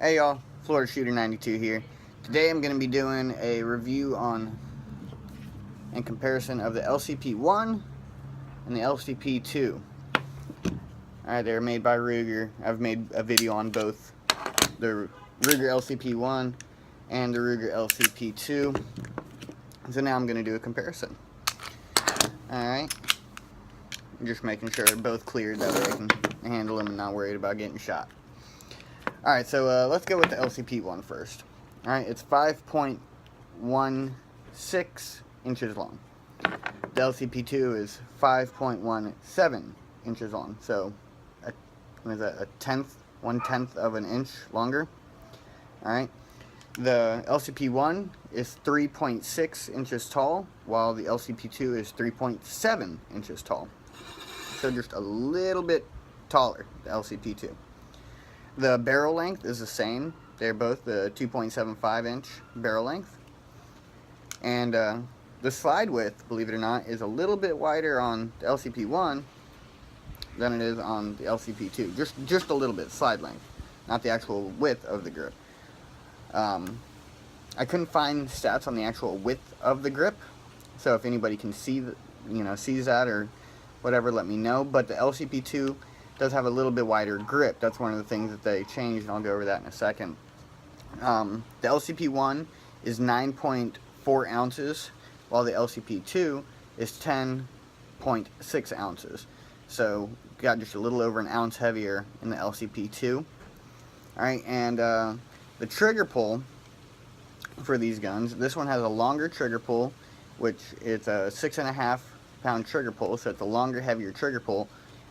Hey y'all, Florida Shooter 92 here. Today I'm going to be doing a review on and comparison of the LCP-1 and the LCP-2. Alright, they're made by Ruger. I've made a video on both the Ruger LCP-1 and the Ruger LCP-2. So now I'm going to do a comparison. Alright, just making sure they're both cleared, that way I can handle them and not worried about getting shot. Alright, so let's go with the LCP-1 first. Alright, it's 5.16 inches long. The LCP-2 is 5.17 inches long. So, what is that, a tenth, 1/10 of an inch longer. Alright, the LCP-1 is 3.6 inches tall, while the LCP-2 is 3.7 inches tall. So just a little bit taller, the LCP-2. The barrel length is the same. They're both the 2.75 inch barrel length. And the slide width, believe it or not, is a little bit wider on the LCP-1 than it is on the LCP-2. Just a little bit, slide length, not the actual width of the grip. I couldn't find stats on the actual width of the grip, so if anybody can see sees that or whatever, let me know. But the LCP-2 does have a little bit wider grip. That's one of the things that they changed, and I'll go over that in a second. The LCP-1 is 9.4 ounces, while the LCP-2 is 10.6 ounces. So, got just a little over an ounce heavier in the LCP-2. Alright, and the trigger pull for these guns, this one has a longer trigger pull, which is a 6.5 pound trigger pull, so it's a longer, heavier trigger pull.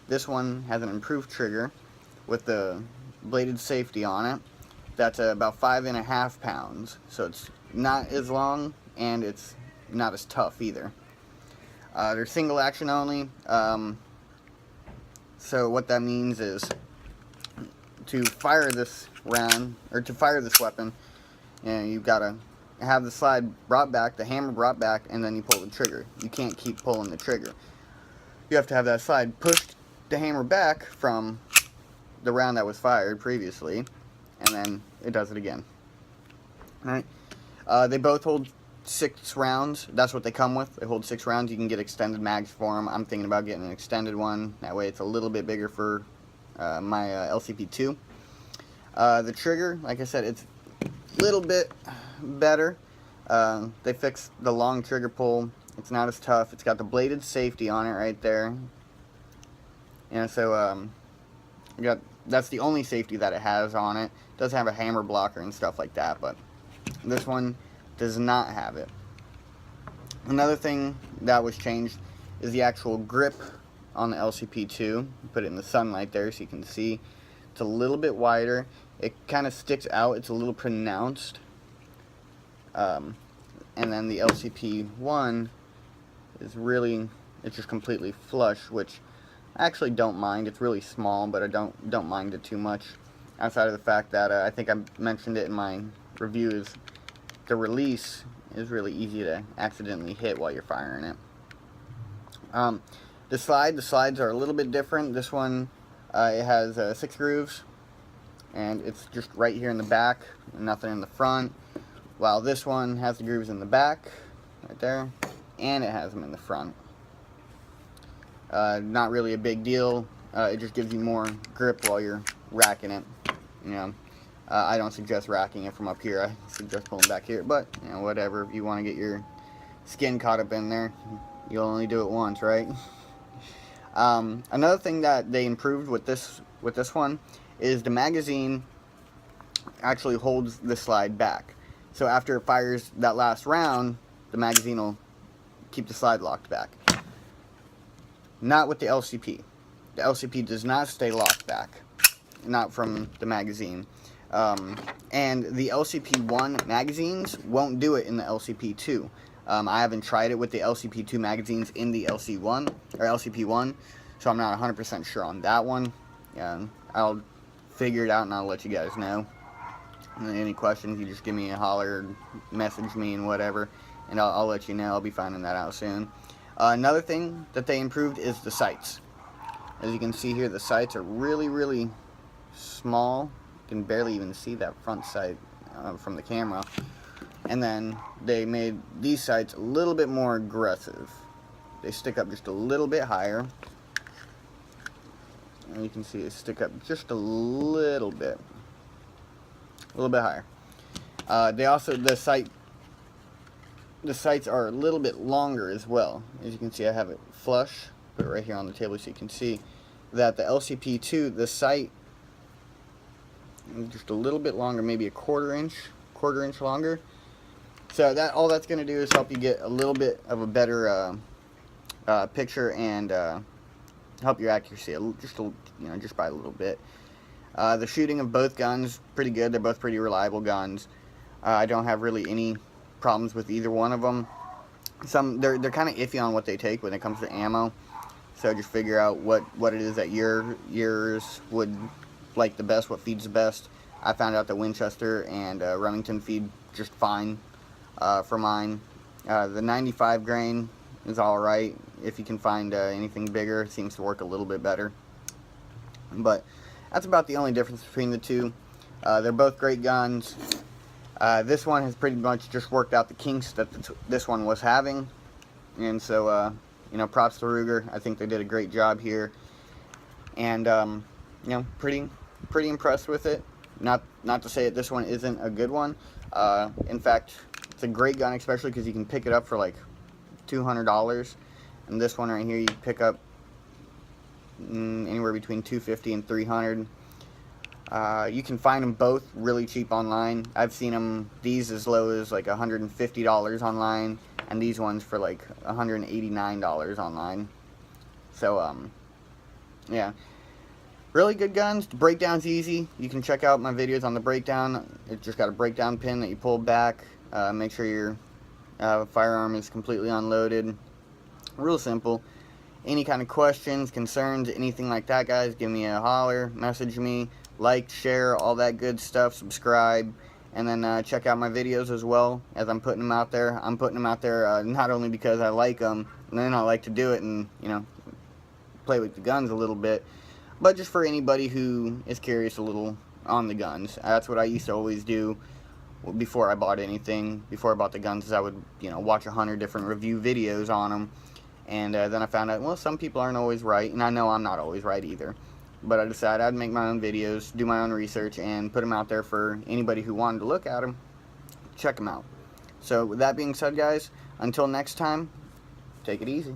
This one has an improved trigger with the bladed safety on it. That's about 5.5 pounds. So it's not as long and it's not as tough either. They're single action only. So what that means is to fire this round, or to fire this weapon, you've got to have the slide brought back, the hammer brought back, and then you pull the trigger. You can't keep pulling the trigger. You have to have that slide pushed the hammer back from the round that was fired previously, and then it does it again. Alright, they both hold 6 rounds. That's what they come with. They hold 6 rounds. You can get extended mags for them. I'm thinking about getting an extended one. That way it's a little bit bigger for my LCP-2. The trigger, like I said, it's a little bit better. They fixed the long trigger pull. It's not as tough. It's got the bladed safety on it right there. So that's the only safety that it has on it. It does have a hammer blocker and stuff like that, but this one does not have it. Another thing that was changed is the actual grip on the LCP-2. Put it in the sunlight there so you can see. It's a little bit wider. It kind of sticks out. It's a little pronounced. And then the LCP-1 is really, it's just completely flush, which I actually don't mind. It's really small, but I don't mind it too much. Outside of the fact that I think I mentioned it in my reviews, the release is really easy to accidentally hit while you're firing it. The slides are a little bit different. This one it has 6 grooves, and it's just right here in the back, nothing in the front. While this one has the grooves in the back, right there, and it has them in the front. Not really a big deal. It just gives you more grip while you're racking it. I don't suggest racking it from up here. I suggest pulling back here. But whatever. If you want to get your skin caught up in there, you'll only do it once, right? Another thing that they improved with this one is the magazine actually holds the slide back. So after it fires that last round, the magazine will keep the slide locked back. Not with the LCP. The LCP does not stay locked back. Not from the magazine. And the LCP-1 magazines won't do it in the LCP-2. I haven't tried it with the LCP-2 magazines in the LCP-1, so I'm not 100% sure on that one. I'll figure it out and I'll let you guys know. And any questions, you just give me a holler, message me and whatever, and I'll let you know. I'll be finding that out soon. Another thing that they improved is the sights. As you can see here, the sights are really, really small can barely even see that front sight from the camera. And then they made these sights a little bit more aggressive. They stick up just a little bit higher. And you can see they stick up just a little bit higher. They also, the sights are a little bit longer as well. As you can see, I have it flush, put it right here on the table so you can see that the LCP2, the sight is just a little bit longer, maybe a quarter inch longer. So that all that's going to do is help you get a little bit of a better picture and help your accuracy just by a little bit. The shooting of both guns pretty good. They're both pretty reliable guns. I don't have really any problems with either one of them. They're kind of iffy on what they take when it comes to ammo. So just figure out what it is that yours would like the best, what feeds the best. I found out that Winchester and Remington feed just fine for mine. The 95 grain is alright. If you can find anything bigger, it seems to work a little bit better. But that's about the only difference between the two. They're both great guns. This one has pretty much just worked out the kinks that this one was having. And so, you know, props to Ruger. I think they did a great job here. And, you know, pretty impressed with it. Not to say that this one isn't a good one. In fact, it's a great gun, especially because you can pick it up for like $200. And this one right here, you can pick up anywhere between $250 and $300. You can find them both really cheap online. I've seen these as low as like $150 online, and these ones for like $189 online. So, yeah. Really good guns. The breakdown's easy. You can check out my videos on the breakdown. It's just got a breakdown pin that you pull back. Make sure your firearm is completely unloaded. Real simple. Any kind of questions, concerns, anything like that, guys, give me a holler, message me, like, share, all that good stuff, subscribe, and then check out my videos as well as I'm putting them out there. I'm putting them out there not only because I like them, and then I like to do it and, you know, play with the guns a little bit, but just for anybody who is curious a little on the guns. That's what I used to always do before I bought anything. Before I bought the guns, I would, you know, watch 100 different review videos on them. And then I found out, well, some people aren't always right, and I know I'm not always right either. But I decided I'd make my own videos, do my own research, and put them out there for anybody who wanted to look at them. Check them out. So with that being said, guys, until next time, take it easy.